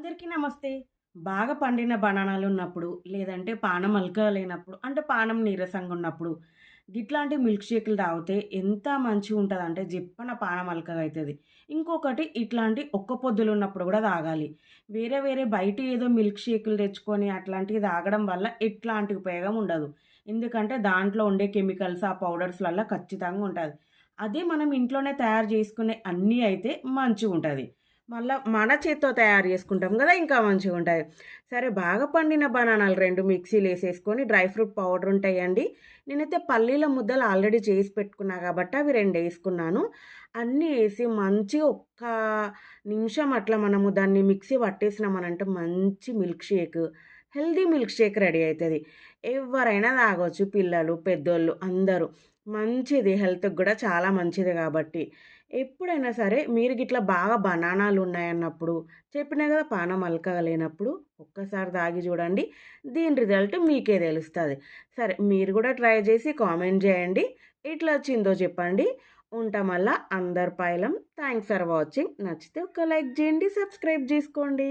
అందరికీ నమస్తే. బాగా పండిన బనానాలున్నప్పుడు, లేదంటే పానం అల్కగా లేనప్పుడు, అంటే పానం నీరసంగా ఉన్నప్పుడు, గిట్లాంటి మిల్క్ షేకులు తాగితే ఎంత మంచిగుంటదంటే జిప్పన పానం అల్కగా అయితది. ఇంకొకటి ఇట్లాంటి ఒక్క పొద్దులున్నప్పుడు గూడా తాగాలి. వేరే వేరే బయట ఏదో మిల్క్ షేకులు తెచ్చుకొని అట్లాంటివి తాగడం వల్ల ఎట్లాంటి ఉపయోగం ఉండదు. ఎందుకంటే దాంట్లో ఉండే కెమికల్స్ ఆ పౌడర్స్‌లల్ల ఖచ్చితంగా ఉంటది. అదే మనం ఇంట్లోనే తయారు చేసుకునే అన్నీ అయితే మంచిగుంటది. మళ్ళా మన చేత్తో తయారు చేసుకుంటాం గదా! ఇంకా మంచిగుంటది. సరే బాగా పండిన బనానాలు 2 మిక్సీలేసేసుకొని డ్రై ఫ్రూట్ పౌడర్ ఉంటాయండి. నేనైతే పల్లీల ముద్దలు ఆల్రెడీ చేసి పెట్టుకున్నా గాబట్టి అవి 2 ఏసుకున్నాను. అన్నీ ఏసి మంచిగా ఒక్క నిమిషం అట్లా మనము దాన్ని మిక్సీ పట్టేసినామనంటే మంచి milk shake, healthy milk shake ready అయితది. ఎవ్వరైనా తాగొచ్చు. పిల్లలు, పెద్దోళ్ళు అందరూ. మంచిది హెల్త్‌కి గూడా చాలా మంచిది గాబట్టి. ఎప్పుడైనా సరే మీరు గిట్లా బాగా బనానాలున్నాయన్నప్పుడు, చెప్పినా గదా! పానం అల్కగా లేనప్పుడు ఒక్కసారి తాగి జూడండి. దీని రిజల్ట్ మీకే తెలుస్తది. సరే మీరు గూడా ట్రై జేసి కామెంట్ జేయండి. ఎట్లొచ్చిందో చెప్పండి. ఉంటా మళ్ళా అందరి పైలం. Thanks for watching. నచ్చితే ఒక లైక్ జేయండి. సబ్స్క్రైబ్ జేసుకోండి.